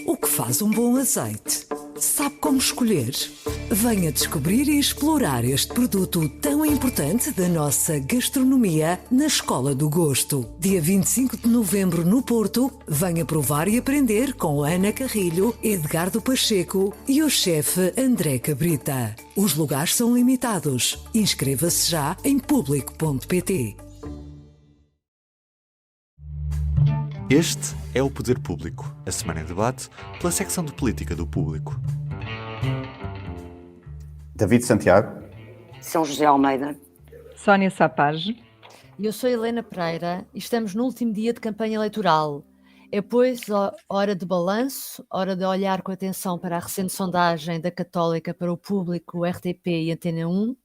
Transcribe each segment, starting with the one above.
O que faz um bom azeite? Sabe como escolher? Venha descobrir e explorar este produto tão importante da nossa gastronomia na Escola do Gosto. Dia 25 de novembro no Porto, venha provar e aprender com Ana Carrilho, Edgardo Pacheco e o chefe André Cabrita. Os lugares são limitados. Inscreva-se já em público.pt. Este é o Poder Público, a semana em debate pela secção de política do Público. David Santiago. São José Almeida. Sónia Sapage. Eu sou Helena Pereira e estamos no último dia de campanha eleitoral. É, pois, hora de balanço, hora de olhar com atenção para a recente sondagem da Católica para o Público, RTP e Antena 1,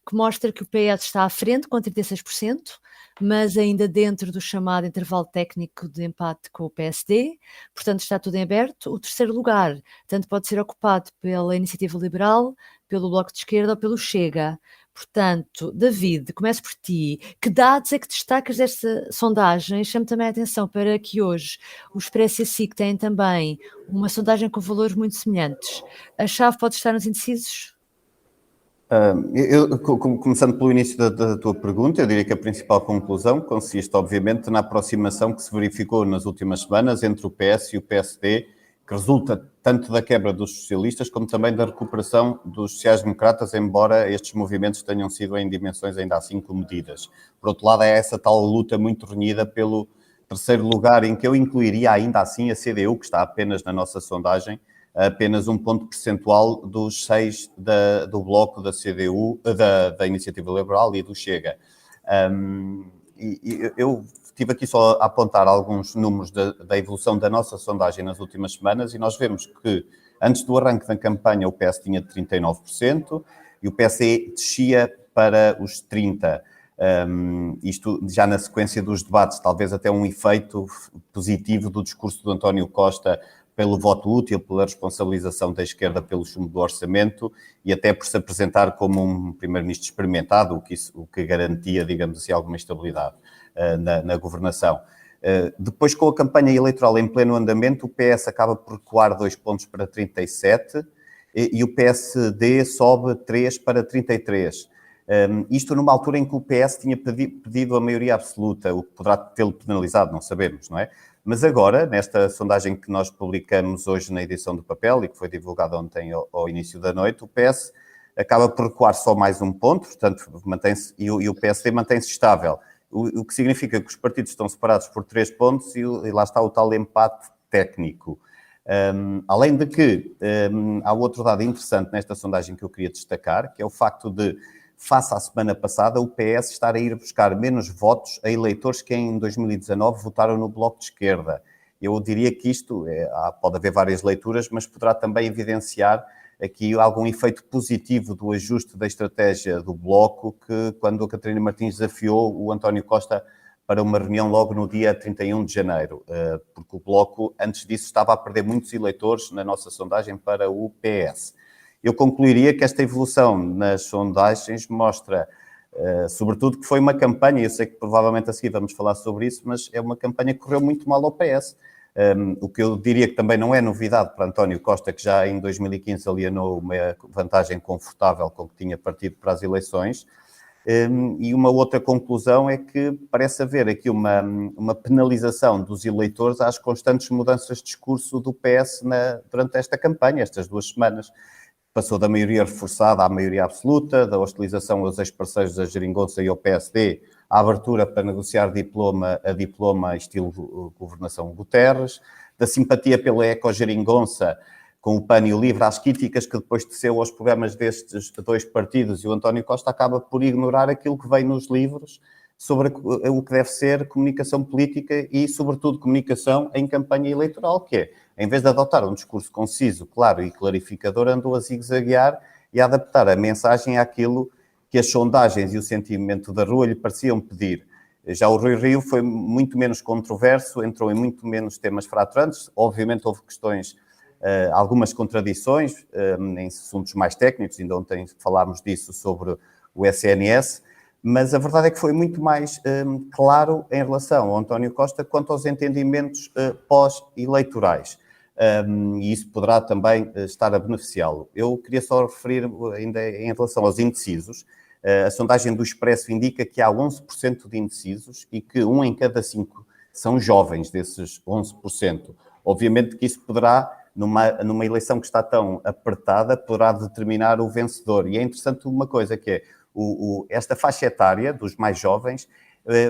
que mostra que o PS está à frente com 36%, mas ainda dentro do chamado intervalo técnico de empate com o PSD, portanto está tudo em aberto. O terceiro lugar tanto pode ser ocupado pela Iniciativa Liberal, pelo Bloco de Esquerda ou pelo Chega. Portanto, David, começo por ti. Que dados é que destacas desta sondagem? Chamo também a atenção para que hoje o Expresso e a SIC têm também uma sondagem com valores muito semelhantes. A chave pode estar nos indecisos? Começando pelo início da tua pergunta, eu diria que a principal conclusão consiste, obviamente, na aproximação que se verificou nas últimas semanas entre o PS e o PSD, que resulta tanto da quebra dos socialistas como também da recuperação dos sociais-democratas, embora estes movimentos tenham sido em dimensões ainda assim comedidas. Por outro lado, é essa tal luta muito renhida pelo terceiro lugar, em que eu incluiria ainda assim a CDU, que está apenas na nossa sondagem, apenas um ponto percentual dos 6 do bloco da CDU, da Iniciativa Liberal e do Chega. Eu estive aqui só a apontar alguns números da evolução da nossa sondagem nas últimas semanas e nós vemos que, antes do arranque da campanha, o PS tinha 39% e o PSD descia para os 30%. Isto já na sequência dos debates, talvez até um efeito positivo do discurso do António Costa pelo voto útil, pela responsabilização da esquerda pelo chumbo do orçamento e até por se apresentar como um primeiro-ministro experimentado, o que garantia, digamos assim, alguma estabilidade na governação. Depois, com a campanha eleitoral em pleno andamento, o PS acaba por recuar 2 pontos para 37 e o PSD sobe 3 para 33. Isto numa altura em que o PS tinha pedido a maioria absoluta, o que poderá tê-lo penalizado, não sabemos, não é? Mas agora, nesta sondagem que nós publicamos hoje na edição do papel e que foi divulgada ontem ao início da noite, o PS acaba por recuar só mais um ponto, portanto, mantém-se, e o PSD mantém-se estável, o que significa que os partidos estão separados por 3 pontos e lá está o tal empate técnico. Além de que há outro dado interessante nesta sondagem que eu queria destacar, que é o facto de, face à semana passada, o PS estar a ir buscar menos votos a eleitores que em 2019 votaram no Bloco de Esquerda. Eu diria que isto, pode haver várias leituras, mas poderá também evidenciar aqui algum efeito positivo do ajuste da estratégia do Bloco, que quando a Catarina Martins desafiou o António Costa para uma reunião logo no dia 31 de janeiro, porque o Bloco, antes disso, estava a perder muitos eleitores na nossa sondagem para o PS. Eu concluiria que esta evolução nas sondagens mostra, sobretudo, que foi uma campanha, eu sei que provavelmente a seguir vamos falar sobre isso, mas é uma campanha que correu muito mal ao PS. O que eu diria que também não é novidade para António Costa, que já em 2015 alienou uma vantagem confortável com que tinha partido para as eleições. E uma outra conclusão é que parece haver aqui uma penalização dos eleitores às constantes mudanças de discurso do PS durante esta campanha, estas 2 semanas. Passou da maioria reforçada à maioria absoluta, da hostilização aos ex-parceiros da Geringonça e ao PSD, à abertura para negociar diploma a diploma estilo governação Guterres, da simpatia pela eco-Geringonça com o PAN e o LIVRE, às críticas que depois teceu aos programas destes 2 partidos, e o António Costa acaba por ignorar aquilo que vem nos livros sobre o que deve ser comunicação política e, sobretudo, comunicação em campanha eleitoral, que é, em vez de adotar um discurso conciso, claro e clarificador, andou a zigue-zaguear e a adaptar a mensagem àquilo que as sondagens e o sentimento da rua lhe pareciam pedir. Já o Rui Rio foi muito menos controverso, entrou em muito menos temas fraturantes. Obviamente houve questões, algumas contradições em assuntos mais técnicos, ainda ontem falámos disso sobre o SNS, mas a verdade é que foi muito mais claro em relação ao António Costa quanto aos entendimentos pós-eleitorais. e isso poderá também estar a beneficiá-lo. Eu queria só referir, ainda em relação aos indecisos, a sondagem do Expresso indica que há 11% de indecisos e que 1 em cada 5 são jovens desses 11%. Obviamente que isso poderá, numa eleição que está tão apertada, poderá determinar o vencedor. E é interessante uma coisa, que é esta faixa etária dos mais jovens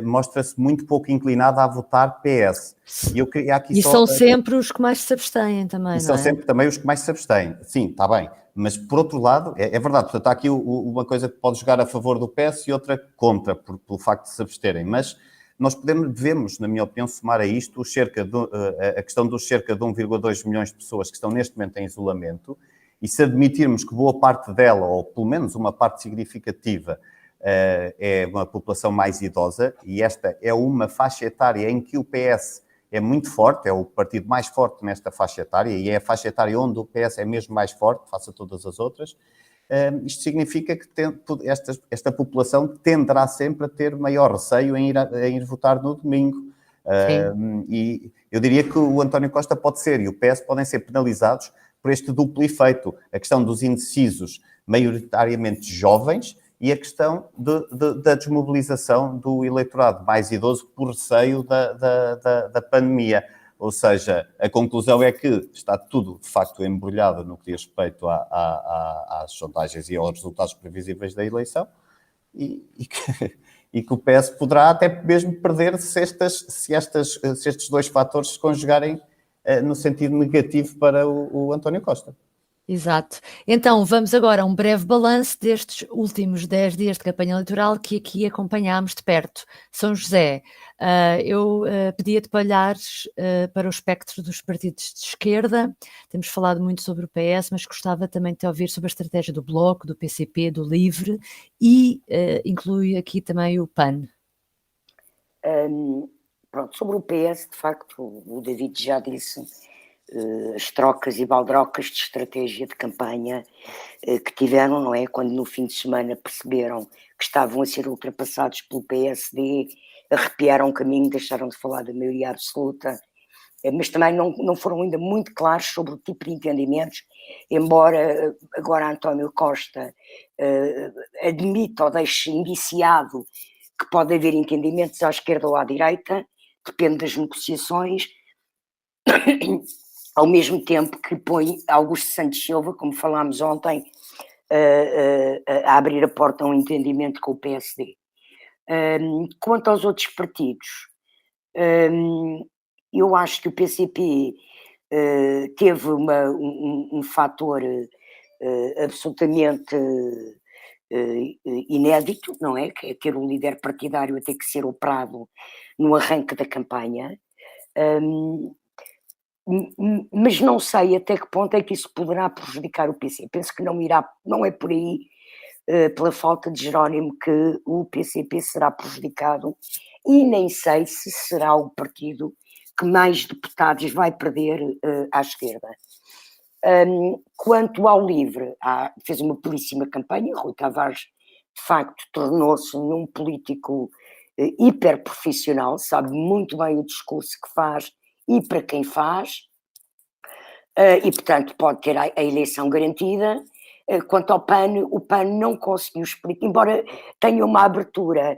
mostra-se muito pouco inclinada a votar PS. E eu queria aqui são sempre os que mais se abstêm também, são sempre também os que mais se abstêm. Sim, está bem. Mas, por outro lado, é verdade, portanto, há aqui uma coisa que pode jogar a favor do PS e outra contra, pelo facto de se absterem. Mas nós devemos, na minha opinião, somar a isto a questão dos cerca de 1,2 milhões de pessoas que estão neste momento em isolamento, e se admitirmos que boa parte dela, ou pelo menos uma parte significativa, é uma população mais idosa, e esta é uma faixa etária em que o PS é muito forte, é o partido mais forte nesta faixa etária, e é a faixa etária onde o PS é mesmo mais forte, face a todas as outras. Isto significa que esta população tenderá sempre a ter maior receio em ir votar no domingo. E eu diria que o António Costa pode ser, e o PS podem ser penalizados por este duplo efeito. A questão dos indecisos, maioritariamente jovens, e a questão da desmobilização do eleitorado mais idoso por receio da pandemia. Ou seja, a conclusão é que está tudo, de facto, embrulhado no que diz respeito às sondagens e aos resultados previsíveis da eleição, e que o PS poderá até mesmo perder se estes dois fatores se conjugarem no sentido negativo para o António Costa. Exato. Então, vamos agora a um breve balanço destes últimos 10 dias de campanha eleitoral que aqui acompanhámos de perto. São José, eu pedia-te para olhares para o espectro dos partidos de esquerda. Temos falado muito sobre o PS, mas gostava também de te ouvir sobre a estratégia do Bloco, do PCP, do LIVRE e inclui aqui também o PAN. Pronto, sobre o PS, de facto, o David já disse as trocas e baldrocas de estratégia de campanha que tiveram, não é? Quando no fim de semana perceberam que estavam a ser ultrapassados pelo PSD, arrepiaram o caminho, deixaram de falar da maioria absoluta, mas também não foram ainda muito claros sobre o tipo de entendimentos, embora agora António Costa admita ou deixe indiciado que pode haver entendimentos à esquerda ou à direita, depende das negociações, ao mesmo tempo que põe Augusto Santos Silva, como falámos ontem, a abrir a porta a um entendimento com o PSD. Quanto aos outros partidos, eu acho que o PCP teve um fator absolutamente inédito, não é? Que é ter um líder partidário a ter que ser operado no arranque da campanha. Mas não sei até que ponto é que isso poderá prejudicar o PC. Penso que não é por aí, pela falta de Jerónimo, que o PCP será prejudicado, e nem sei se será o partido que mais deputados vai perder à esquerda. Quanto ao LIVRE, fez uma belíssima campanha. Rui Tavares, de facto, tornou-se num político hiper profissional, sabe muito bem o discurso que faz e para quem faz, e portanto pode ter a eleição garantida. Quanto ao PAN, o PAN não conseguiu explicar, embora tenha uma abertura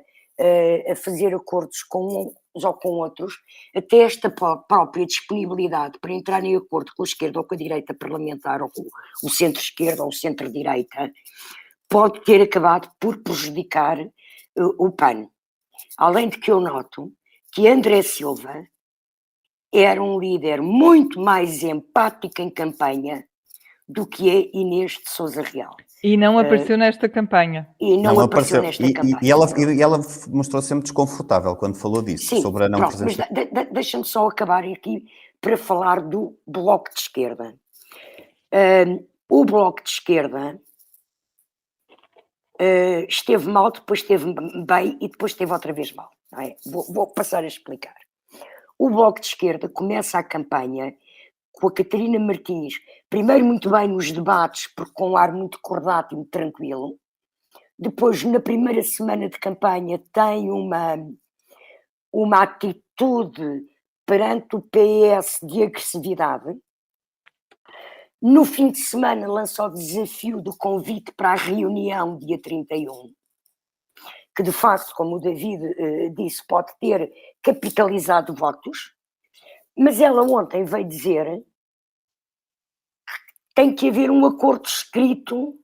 a fazer acordos com uns ou com outros, até esta própria disponibilidade para entrar em acordo com a esquerda ou com a direita parlamentar, ou com o centro-esquerda ou o centro-direita, pode ter acabado por prejudicar o PAN. Além de que eu noto que André Silva era um líder muito mais empático em campanha do que é Inês de Sousa Real. E não apareceu nesta campanha. E não apareceu nesta campanha. E ela mostrou sempre desconfortável quando falou disso, sim, sobre a não presença. Mas deixa-me só acabar aqui para falar do Bloco de Esquerda. O Bloco de Esquerda esteve mal, depois esteve bem e depois esteve outra vez mal. Não é? Vou passar a explicar. O Bloco de Esquerda começa a campanha com a Catarina Martins, primeiro muito bem nos debates, porque com um ar muito cordato e muito tranquilo. Depois, na primeira semana de campanha, tem uma atitude perante o PS de agressividade, No fim de semana lança o desafio do convite para a reunião dia 31, que de facto, como o David disse, pode ter capitalizado votos, mas ela ontem veio dizer que tem que haver um acordo escrito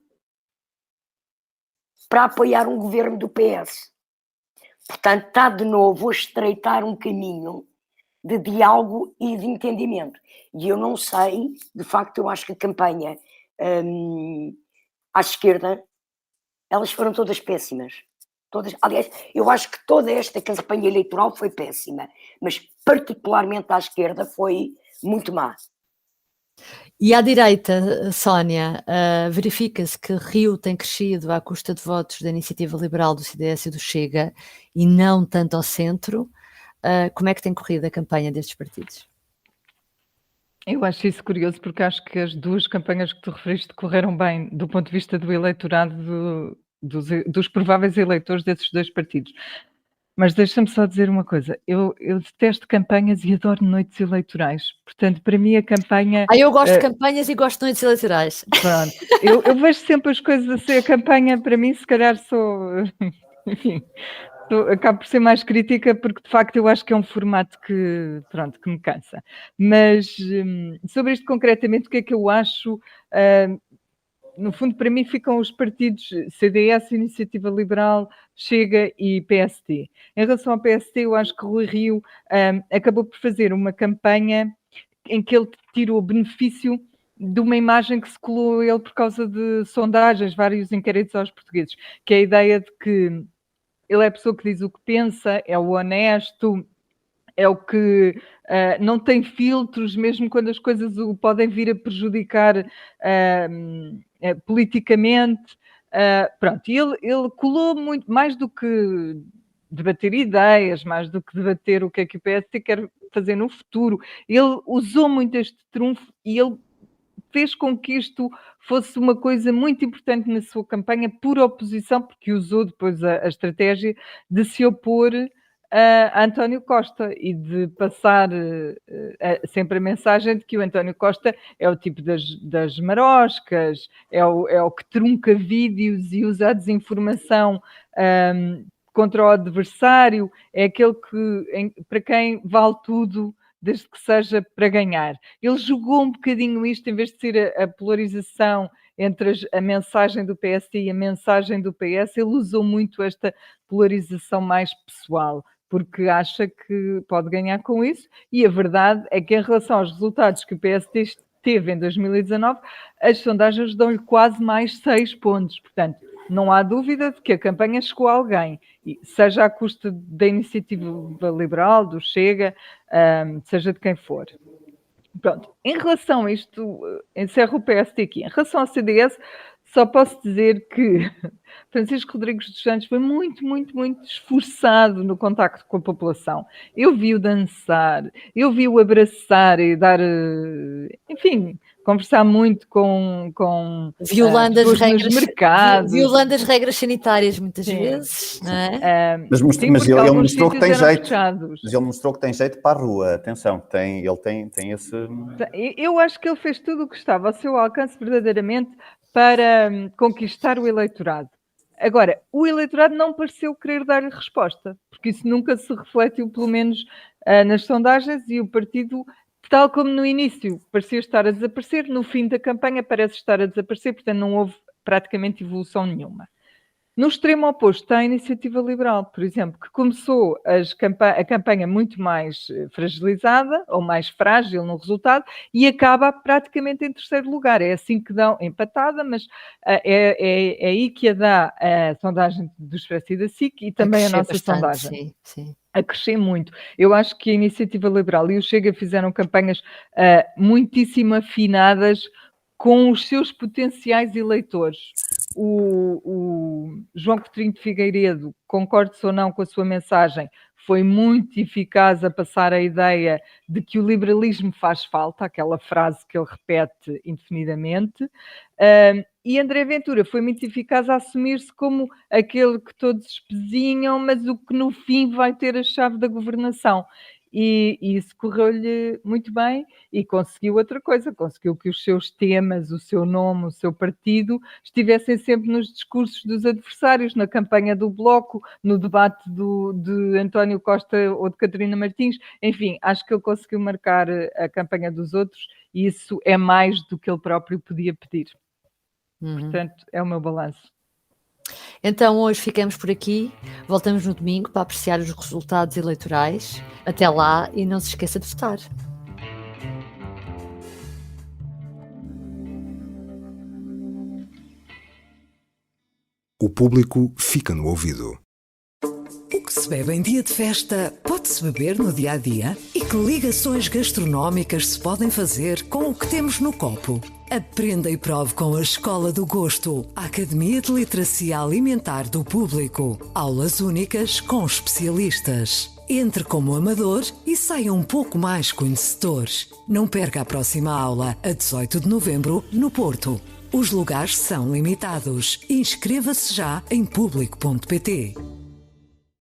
para apoiar um governo do PS. Portanto, está de novo a estreitar um caminho de diálogo e de entendimento. E eu não sei, de facto, eu acho que a campanha à esquerda, elas foram todas péssimas. Todas, aliás, eu acho que toda esta campanha eleitoral foi péssima, mas particularmente à esquerda foi muito má. E à direita, Sónia, verifica-se que Rio tem crescido à custa de votos da Iniciativa Liberal, do CDS e do Chega, e não tanto ao centro. Como é que tem corrido a campanha destes partidos? Eu acho isso curioso, porque acho que as duas campanhas que tu referiste correram bem do ponto de vista do eleitorado, dos prováveis eleitores desses dois partidos. Mas deixa-me só dizer uma coisa, eu detesto campanhas e adoro noites eleitorais, portanto, para mim a campanha... Eu gosto de campanhas e gosto de noites eleitorais. Pronto, eu vejo sempre as coisas assim, a campanha para mim se calhar sou... Enfim, acabo por ser mais crítica porque de facto eu acho que é um formato que me cansa. Mas sobre isto concretamente, o que é que eu acho... no fundo, para mim, ficam os partidos CDS, Iniciativa Liberal, Chega e PST. Em relação ao PST, eu acho que Rui Rio acabou por fazer uma campanha em que ele tirou benefício de uma imagem que se colou a ele por causa de sondagens, vários inquéritos aos portugueses, que é a ideia de que ele é a pessoa que diz o que pensa, é o honesto, é o que não tem filtros, mesmo quando as coisas o podem vir a prejudicar politicamente. Pronto, e ele colou muito, mais do que debater ideias, mais do que debater o que é que o PSD quer fazer no futuro. Ele usou muito este trunfo e ele fez com que isto fosse uma coisa muito importante na sua campanha por oposição, porque usou depois a estratégia de se opor a António Costa e de passar sempre a mensagem de que o António Costa é o tipo das maroscas, é o que trunca vídeos e usa a desinformação contra o adversário, é aquele para quem vale tudo, desde que seja para ganhar. Ele jogou um bocadinho isto, em vez de ser a polarização entre a mensagem do PSD e a mensagem do PS, ele usou muito esta polarização mais pessoal, porque acha que pode ganhar com isso, e a verdade é que em relação aos resultados que o PSD teve em 2019, as sondagens dão-lhe quase mais 6 pontos, portanto, não há dúvida de que a campanha chegou a alguém, seja à custa da Iniciativa Liberal, do Chega, seja de quem for. Pronto, em relação a isto, encerro o PSD aqui. Em relação ao CDS, só posso dizer que Francisco Rodrigues dos Santos foi muito, muito, muito esforçado no contacto com a população. Eu vi-o dançar, eu vi-o abraçar e dar, enfim, conversar muito com violando as regras, nos mercados. Violando as regras sanitárias muitas vezes, não é? Mas ele mostrou que tem jeito. Mas ele mostrou que tem jeito para a rua, atenção, ele tem esse... Eu acho que ele fez tudo o que estava ao seu alcance verdadeiramente para conquistar o eleitorado. Agora, o eleitorado não pareceu querer dar-lhe resposta, porque isso nunca se refletiu, pelo menos nas sondagens, e o partido, tal como no início parecia estar a desaparecer, no fim da campanha parece estar a desaparecer, portanto não houve praticamente evolução nenhuma. No extremo oposto está a Iniciativa Liberal, por exemplo, que começou a campanha muito mais fragilizada, ou mais frágil no resultado, e acaba praticamente em terceiro lugar. É assim que dão, empatada, mas é aí que a dá a sondagem do Expresso e da SIC e também a nossa bastante, sondagem. Sim. A crescer muito. Eu acho que a Iniciativa Liberal e o Chega fizeram campanhas muitíssimo afinadas com os seus potenciais eleitores. O João Coutinho de Figueiredo, concorde-se ou não com a sua mensagem, foi muito eficaz a passar a ideia de que o liberalismo faz falta, aquela frase que ele repete indefinidamente, e André Ventura foi muito eficaz a assumir-se como aquele que todos espezinham, mas o que no fim vai ter a chave da governação. e isso correu-lhe muito bem e conseguiu outra coisa, conseguiu que os seus temas, o seu nome, o seu partido estivessem sempre nos discursos dos adversários, na campanha do Bloco, no debate de António Costa ou de Catarina Martins, enfim, acho que ele conseguiu marcar a campanha dos outros e isso é mais do que ele próprio podia pedir. Portanto, é o meu balanço. Então hoje ficamos por aqui, voltamos no domingo para apreciar os resultados eleitorais. Até lá e não se esqueça de votar. O público fica no ouvido. O que se bebe em dia de festa pode-se beber no dia a dia? E que ligações gastronómicas se podem fazer com o que temos no copo? Aprenda e prove com a Escola do Gosto, a Academia de Literacia Alimentar do Público. Aulas únicas com especialistas. Entre como amador e saia um pouco mais conhecedor. Não perca a próxima aula, a 18 de novembro, no Porto. Os lugares são limitados. Inscreva-se já em público.pt.